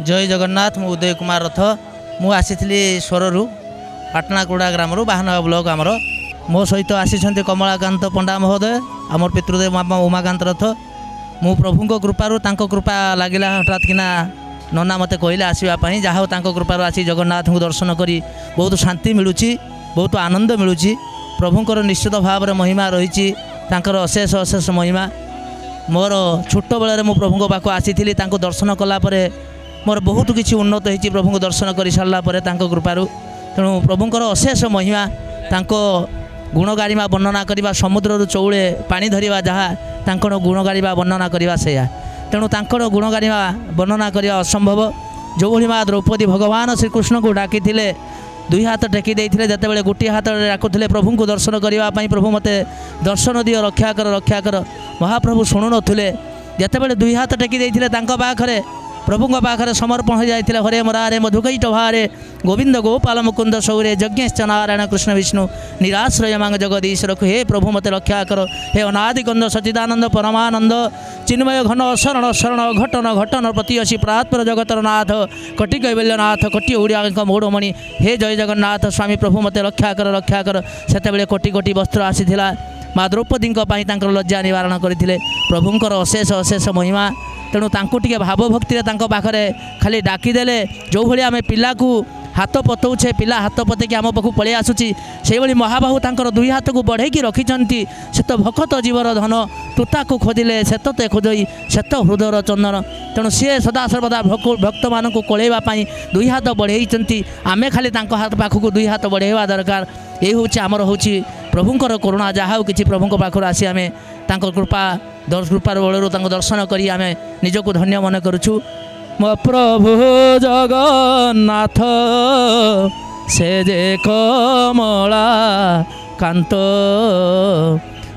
जय जगन्नाथ मु उदय कुमार रथ मु आसी स्वरु पाटनाकुड़ा ग्राम बाहनगा ब्लॉक आमर मो सहित आसी कमलाकांत पंडा महोदय आमर पितृदेव मामा उमाकांत रथ मु प्रभु कृपार कृपा लगिला हठात किना नना मते कहले आसवाई जहाँ कृपार आसी जगन्नाथ को दर्शन करी बहुत शांति मिलूँ बहुत आनंद मिलूँ प्रभुंर निश्चित भाव में महिमा रही अशेष अशेष महिमा मोर छोट बेले मु प्रभु पाक आसी दर्शन कलापर मोर बहुत किसी उन्नत होती प्रभु को दर्शन कर सारापर कृपार तेणु प्रभुंर अशेष महिमा गुण गारिमा वर्णना करवा समुद्र चौले पानी धरिवा जहाँ गुण गारिमा वर्णना करवा से तेणु गुण गारिमा वर्णना करवा असंभव जो भली माँ द्रौपदी भगवान श्रीकृष्ण को डाकी दुई हाथ टेकी देते जिते गोटे हाथ डाकुले प्रभु को दर्शन करने प्रभु मते दर्शन दियो रक्षा कर महाप्रभु शुणु नुले जिते दुई हाथ टेकी देते पाखे प्रभु पाखे समर्पण हो जाते हरे मरारे मधुकैट भारे गोविंद गोपाल मुकुंद सौरे यज्ञश्च नारायण कृष्ण विष्णु निराश्रय मांग जगदीश रखु हे प्रभु मते रक्षा कर हे अनादि कंद सचिदानंद परमानंद चिन्मय घन शरण शरण घटन घटन प्रति असी प्रात्पर जगतर नाथ कटि कैवल्यनाथ कटि ओडिया मौड़मणि हे जय जगन्नाथ स्वामी प्रभु मते रक्षा कर से कोटि कोटि वस्त्र आसीला माँ द्रौपदी लज्जा निवारण करते प्रभुंर अशेष अशेष महिमा तेणु टे भाव भक्ति पाखे खाली डाकीदे जो भाई आम पिला को हाथ पतौछे पिला हाथ पतेक आम पाखु पलि आसूची से भाई महाबाहु तांकर दुई हाथ को बढ़ेकी रखिंट से तो भक्त जीवर धन तुता को खोजिले सेतते खोजई सेत हृदयर चंदन तेणु सी सदा सर्वदा भक्त मान कोलैवाई दुई हाथ बढ़ई आम खाली हाथ पाखक दुई हाथ बढ़ेवा दरकार ये हूँ आमर हूँ प्रभुंर करुणा जहाँ कि प्रभु पाखर आसी आम कृपा कृपार बलू दर्शन करी आम निजक धन्य मन करुचु मो प्रभु जगन्नाथ से जे कमला कांत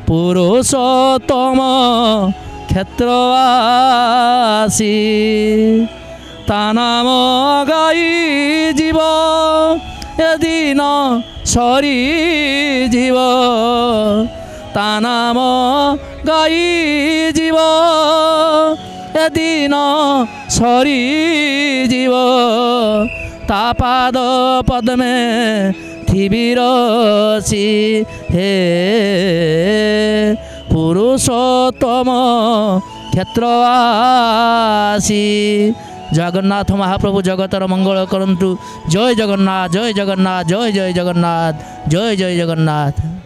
पुरुषोत्तम क्षेत्रवासी ता नाम गाई जीव यदि न सरी जीव ता नाम गाई जीव यदि न सरी जीव ता पाद पद्मे थिबिरसी हे पुरुषोत्तम क्षेत्रवासी जगन्नाथ महाप्रभु जगतर मंगल करंतु जय जगन्नाथ जय जगन्नाथ जय जय जगन्नाथ जय जय जगन्नाथ।